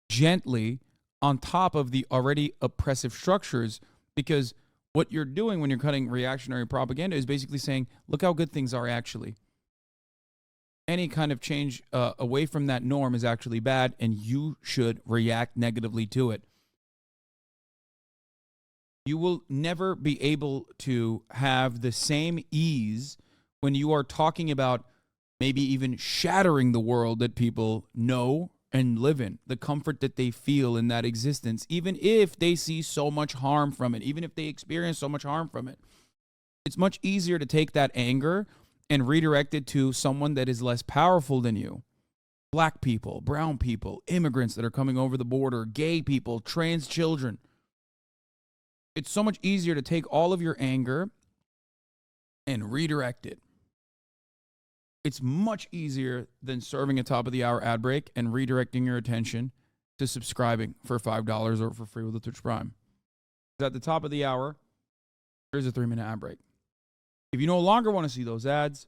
Speaker 1: gently on top of the already oppressive structures, because what you're doing when you're cutting reactionary propaganda is basically saying, look how good things are actually. Any kind of change away from that norm is actually bad, and you should react negatively to it. You will never be able to have the same ease when you are talking about maybe even shattering the world that people know and live in, the comfort that they feel in that existence, even if they see so much harm from it, even if they experience so much harm from it. It's much easier to take that anger and redirect it to someone that is less powerful than you. Black people, brown people, immigrants that are coming over the border, gay people, trans children. It's so much easier to take all of your anger and redirect it. It's much easier than serving a top of the hour ad break and redirecting your attention to subscribing for $5 or for free with the Twitch Prime. At the top of the hour, there's a 3-minute ad break. If you no longer want to see those ads,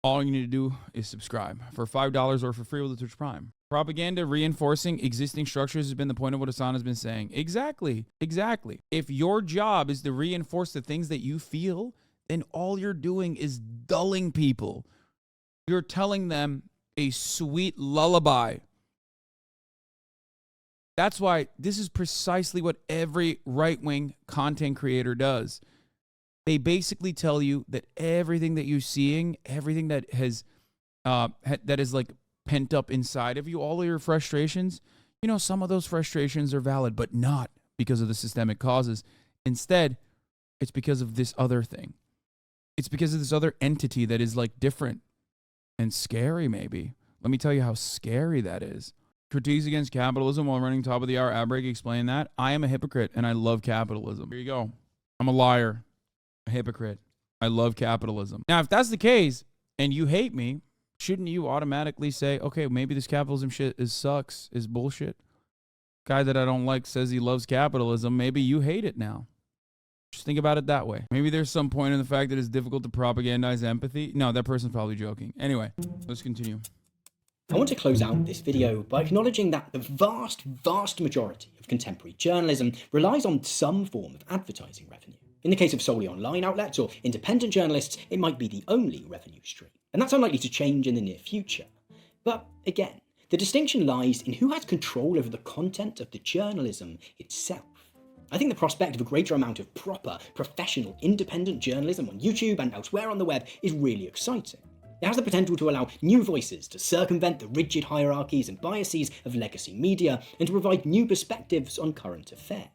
Speaker 1: all you need to do is subscribe for $5 or for free with the Twitch Prime. Propaganda reinforcing existing structures has been the point of what Hasan has been saying. Exactly. If your job is to reinforce the things that you feel, then all you're doing is dulling people. You're telling them a sweet lullaby. That's why this is precisely what every right-wing content creator does. They basically tell you that everything that you're seeing, everything that has that is like pent up inside of you, all of your frustrations, you know, some of those frustrations are valid, but not because of the systemic causes. Instead, it's because of this other thing. It's because of this other entity that is like different and scary, maybe. Let me tell you how scary that is. Critiques against capitalism while running top of the hour ad break, explain that. I am a hypocrite and I love capitalism. Here you go. I'm a liar. A hypocrite. I love capitalism. Now, if that's the case and you hate me, shouldn't you automatically say, okay, maybe this capitalism shit sucks, is bullshit? Guy that I don't like says he loves capitalism. Maybe you hate it now. Just think about it that way. Maybe there's some point in the fact that it's difficult to propagandize empathy. No, that person's probably joking. Anyway, let's continue.
Speaker 2: I want to close out this video by acknowledging that the vast majority of contemporary journalism relies on some form of advertising revenue. In the case of solely online outlets or independent journalists, it might be the only revenue stream, and that's unlikely to change in the near future. But again, the distinction lies in who has control over the content of the journalism itself. I think the prospect of a greater amount of proper, professional, independent journalism on YouTube and elsewhere on the web is really exciting. It has the potential to allow new voices to circumvent the rigid hierarchies and biases of legacy media and to provide new perspectives on current affairs.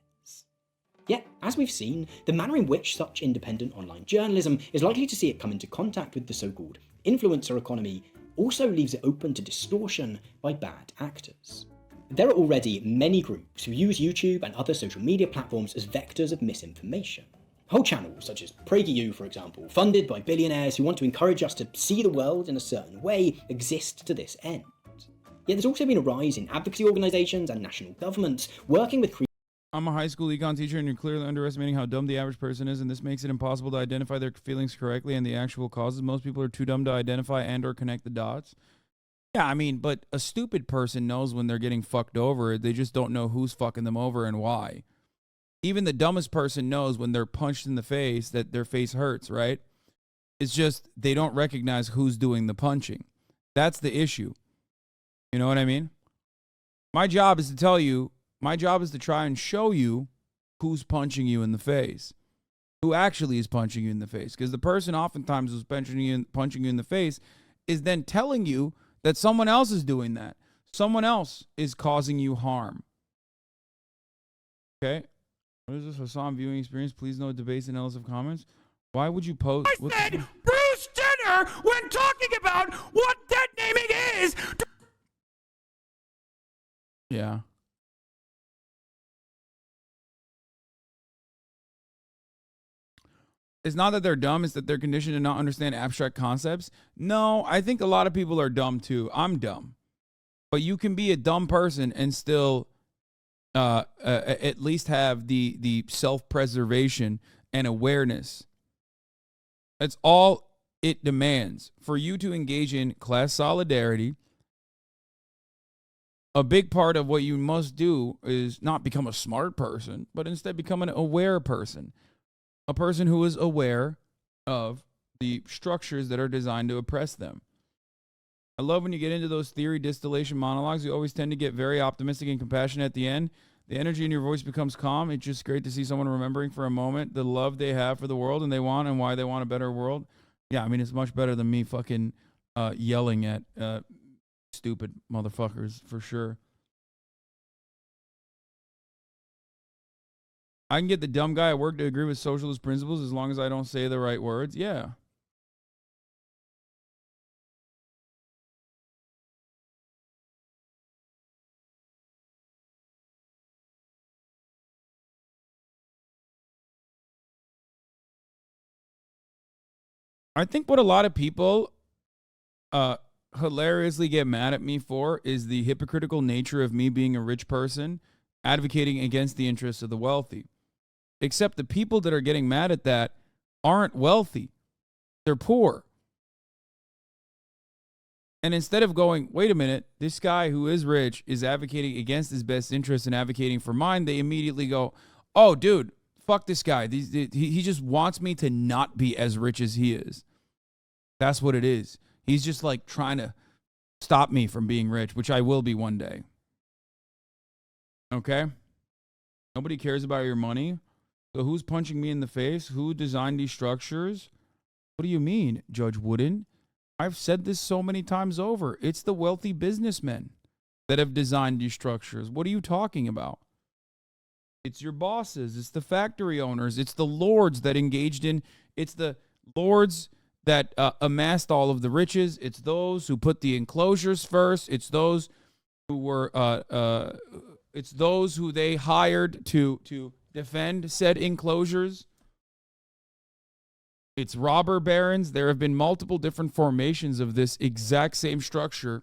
Speaker 2: Yet, as we've seen, the manner in which such independent online journalism is likely to see it come into contact with the so-called influencer economy also leaves it open to distortion by bad actors. There are already many groups who use YouTube and other social media platforms as vectors of misinformation. Whole channels, such as PragerU for example, funded by billionaires who want to encourage us to see the world in a certain way, exist to this end. Yet there's also been a rise in advocacy organisations and national governments working with
Speaker 1: I'm a high school econ teacher and you're clearly underestimating how dumb the average person is, and this makes it impossible to identify their feelings correctly and the actual causes. Most people are too dumb to identify and or connect the dots. Yeah, I mean, but a stupid person knows when they're getting fucked over. They just don't know who's fucking them over and why. Even the dumbest person knows when they're punched in the face that their face hurts, right? It's just they don't recognize who's doing the punching. That's the issue. You know what I mean? My job is to tell you, my job is to try and show you who's punching you in the face. Who actually is punching you in the face. Because the person oftentimes who's punching you in the face is then telling you that someone else is doing that. Someone else is causing you harm. Okay? What is this Hasan viewing experience? Please no debates and endless of comments. Why would you post?
Speaker 5: I said Bruce Jenner when talking about what dead naming is.
Speaker 1: Yeah. It's not that they're dumb, it's that they're conditioned to not understand abstract concepts. No, I think a lot of people are dumb too. I'm dumb. But you can be a dumb person and still at least have the self-preservation and awareness. That's all it demands. For you to engage in class solidarity, a big part of what you must do is not become a smart person, but instead become an aware person. A person who is aware of the structures that are designed to oppress them. I love when you get into those theory distillation monologues. You always tend to get very optimistic and compassionate at the end. The energy in your voice becomes calm. It's just great to see someone remembering for a moment the love they have for the world and they want and why they want a better world. Yeah, I mean, it's much better than me fucking yelling at stupid motherfuckers for sure. I can get the dumb guy at work to agree with socialist principles as long as I don't say the right words. Yeah. I think what a lot of people hilariously get mad at me for is the hypocritical nature of me being a rich person advocating against the interests of the wealthy. Except the people that are getting mad at that aren't wealthy. They're poor. And instead of going, wait a minute, this guy who is rich is advocating against his best interests and advocating for mine, they immediately go, oh, dude, fuck this guy. He just wants me to not be as rich as he is. That's what it is. He's just like trying to stop me from being rich, which I will be one day. Okay? Nobody cares about your money. So who's punching me in the face? Who designed these structures? What do you mean, Judge Wooden? I've said this so many times over. It's the wealthy businessmen that have designed these structures. What are you talking about? It's your bosses. It's the factory owners. It's the lords that engaged in. It's the lords that amassed all of the riches. It's those who put the enclosures first. It's those who were. It's those who they hired to defend said enclosures. It's robber barons. There have been multiple different formations of this exact same structure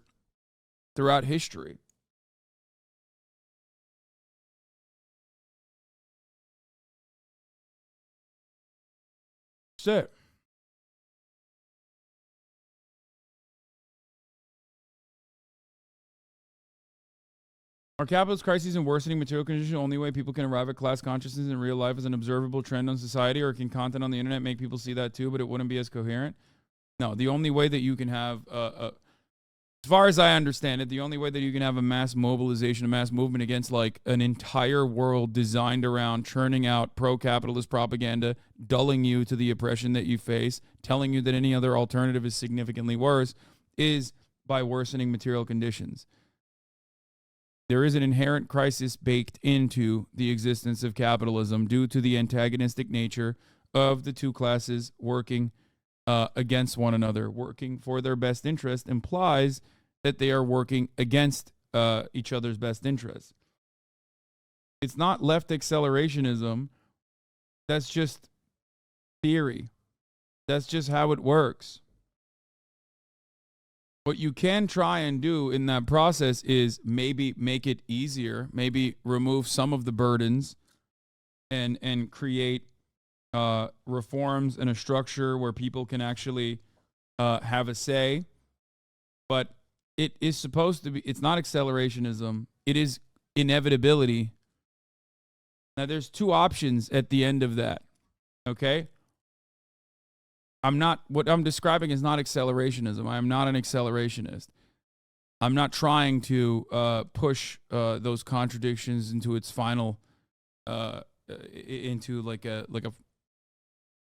Speaker 1: throughout history. That's it. Are capitalist crises and worsening material conditions the only way people can arrive at class consciousness in real life as an observable trend on society, or can content on the internet make people see that too, but it wouldn't be as coherent? No, the only way that you can have, as far as I understand it, the only way that you can have a mass mobilization, a mass movement against like an entire world designed around churning out pro-capitalist propaganda, dulling you to the oppression that you face, telling you that any other alternative is significantly worse, is by worsening material conditions. There is an inherent crisis baked into the existence of capitalism due to the antagonistic nature of the two classes working against one another. Working for their best interest implies that they are working against each other's best interests. It's not left accelerationism. That's just theory. That's just how it works. What you can try and do in that process is maybe make it easier, maybe remove some of the burdens and create reforms and a structure where people can actually have a say. But it is supposed to be, it's not accelerationism, it is inevitability. Now there's two options at the end of that, okay? What I'm describing is not accelerationism. I am not an accelerationist. I'm not trying to push those contradictions into its final, into like a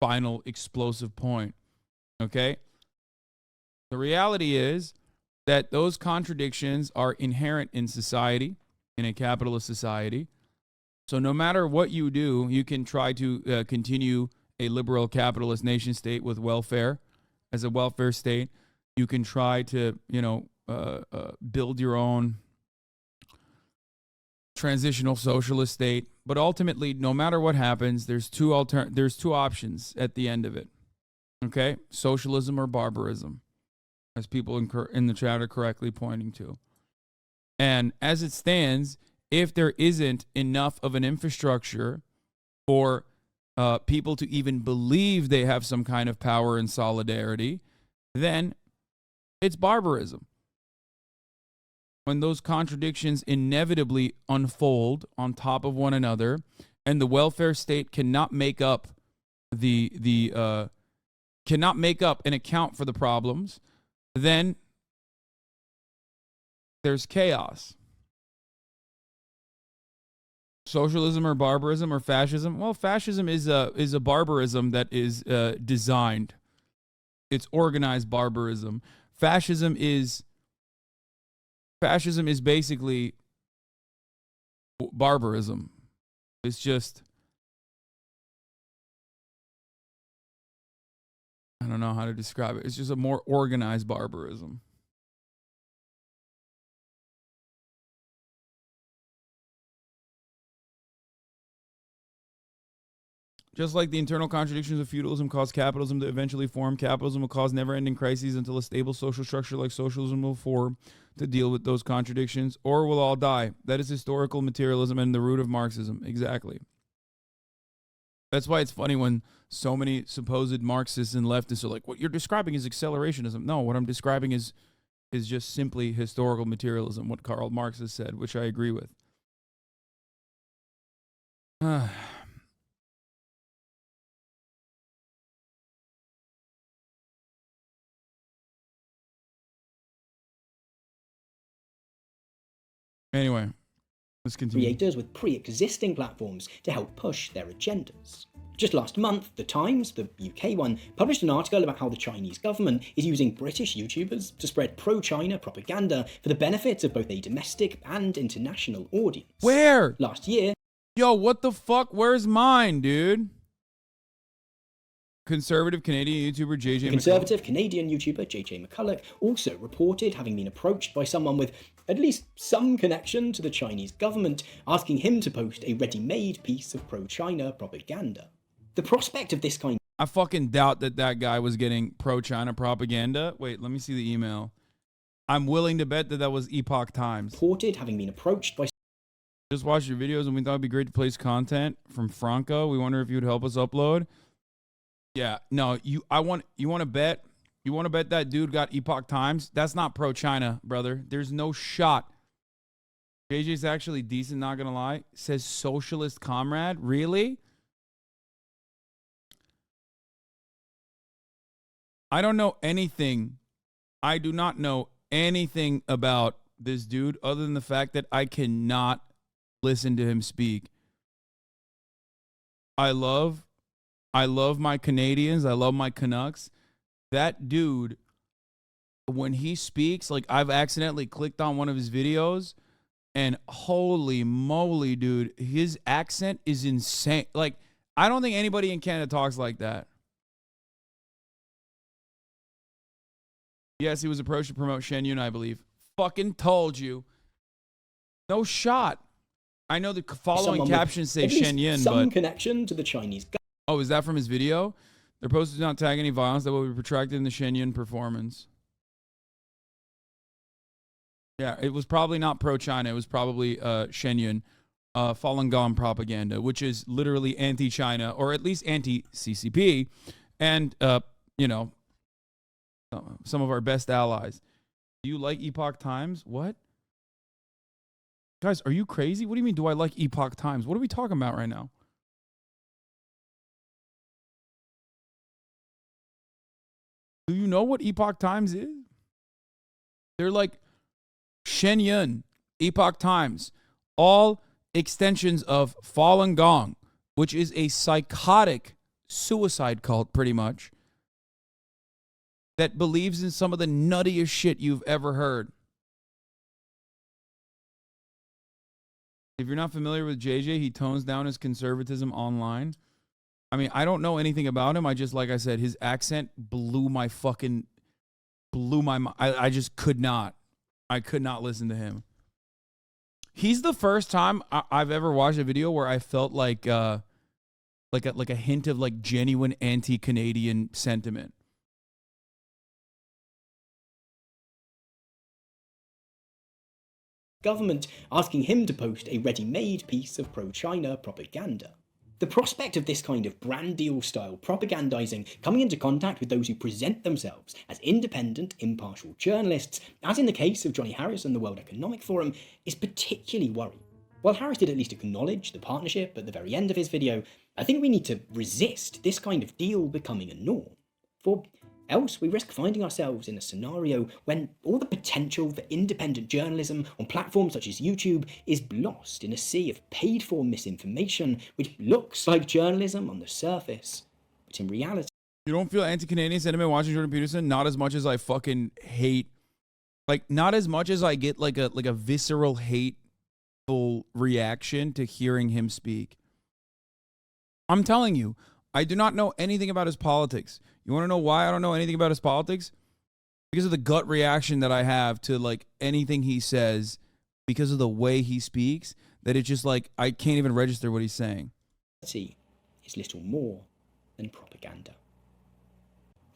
Speaker 1: final explosive point. Okay? The reality is that those contradictions are inherent in society, in a capitalist society. So no matter what you do, you can try to continue a liberal capitalist nation state with welfare as a welfare state. You can try to, build your own transitional socialist state. But ultimately, no matter what happens, there's two options at the end of it. Okay? Socialism or barbarism, as people in the chat are correctly pointing to. And as it stands, if there isn't enough of an infrastructure for people to even believe they have some kind of power and solidarity, then it's barbarism. When those contradictions inevitably unfold on top of one another, and the welfare state cannot make up cannot make up and account for the problems, then there's chaos. Socialism or barbarism or fascism? Well, fascism is a barbarism that is designed. It's organized barbarism. Fascism is basically barbarism. It's just, I don't know how to describe it. It's just a more organized barbarism. Just like the internal contradictions of feudalism cause capitalism to eventually form, capitalism will cause never-ending crises until a stable social structure like socialism will form to deal with those contradictions, or we'll all die. That is historical materialism and the root of Marxism. Exactly. That's why it's funny when so many supposed Marxists and leftists are like, what you're describing is accelerationism. No, what I'm describing is just simply historical materialism, what Karl Marx has said, which I agree with. Anyway, let's continue.
Speaker 2: Creators with pre-existing platforms to help push their agendas. Just last month, The Times, the UK one, published an article about how the Chinese government is using British YouTubers to spread pro-China propaganda for the benefit of both a domestic and international audience.
Speaker 1: Where?
Speaker 2: Last year...
Speaker 1: Yo, what the fuck? Where's mine, dude? Conservative Canadian YouTuber JJ
Speaker 2: Conservative Canadian YouTuber JJ McCulloch also reported having been approached by someone with at least some connection to the Chinese government, asking him to post a ready-made piece of pro-China propaganda. The prospect of this kind...
Speaker 1: I fucking doubt that guy was getting pro-China propaganda. Wait, let me see the email. I'm willing to bet that was Epoch Times.
Speaker 2: Reported having been approached by...
Speaker 1: Just watched your videos and we thought it'd be great to place content from Franco. We wonder if you'd help us upload. Yeah, no, you want to bet that dude got Epoch Times? That's not pro China, brother. There's no shot. JJ's actually decent, not gonna lie. Says socialist comrade. Really? I don't know anything. I do not know anything about this dude other than the fact that I cannot listen to him speak. I love my Canadians. I love my Canucks. That dude, when he speaks, like I've accidentally clicked on one of his videos and holy moly, dude, his accent is insane. Like, I don't think anybody in Canada talks like that. Yes, he was approached to promote Shen Yun, I believe. Fucking told you. No shot. I know the following captions say Shen Yun,
Speaker 2: some
Speaker 1: but
Speaker 2: connection to the Chinese government.
Speaker 1: Oh, is that from his video? Their post does not tag any violence that will be protracted in the Shen Yun performance. Yeah, it was probably not pro-China. It was probably Shen Yun, Falun Gong propaganda, which is literally anti-China, or at least anti-CCP, and, some of our best allies. Do you like Epoch Times? What? Guys, are you crazy? What do you mean, do I like Epoch Times? What are we talking about right now? Do you know what Epoch Times is? They're like Shen Yun, Epoch Times, all extensions of Falun Gong, which is a psychotic suicide cult, pretty much, that believes in some of the nuttiest shit you've ever heard. If you're not familiar with JJ, he tones down his conservatism online. I mean, I don't know anything about him. I just, like I said, his accent blew my mind. I just could not. I could not listen to him. He's the first time I've ever watched a video where I felt like a hint of like genuine anti-Canadian sentiment.
Speaker 2: Government asking him to post a ready-made piece of pro-China propaganda. The prospect of this kind of brand deal style propagandizing coming into contact with those who present themselves as independent, impartial journalists, as in the case of Johnny Harris and the World Economic Forum, is particularly worrying. While Harris did at least acknowledge the partnership at the very end of his video, I think we need to resist this kind of deal becoming a norm. For else, we risk finding ourselves in a scenario when all the potential for independent journalism on platforms such as YouTube is lost in a sea of paid-for misinformation, which looks like journalism on the surface, but in reality...
Speaker 1: You don't feel anti-Canadian sentiment watching Jordan Peterson? Not as much as I fucking hate... Like, not as much as I get like a visceral, hateful reaction to hearing him speak. I'm telling you, I do not know anything about his politics. You want to know why I don't know anything about his politics? Because of the gut reaction that I have to like anything he says, because of the way he speaks, that it's just like I can't even register what he's saying.
Speaker 2: ...is little more than propaganda.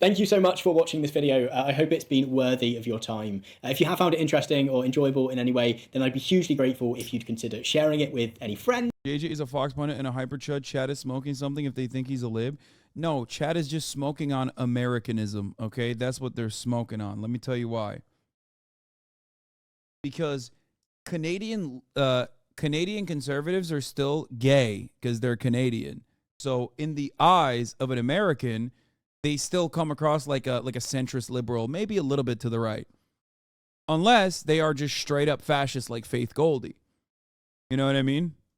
Speaker 2: Thank you so much for watching this video. I hope it's been worthy of your time. If you have found it interesting or enjoyable in any way, then I'd be hugely grateful if you'd consider sharing it with any friends.
Speaker 1: JJ is a Fox pundit and a hyperchud. Chad is smoking something if they think he's a lib. No, Chad is just smoking on Americanism, okay? That's what they're smoking on. Let me tell you why. Because Canadian conservatives are still gay because they're Canadian. So in the eyes of an American, they still come across like a centrist liberal, maybe a little bit to the right. Unless they are just straight up fascist like Faith Goldie. You know what I mean?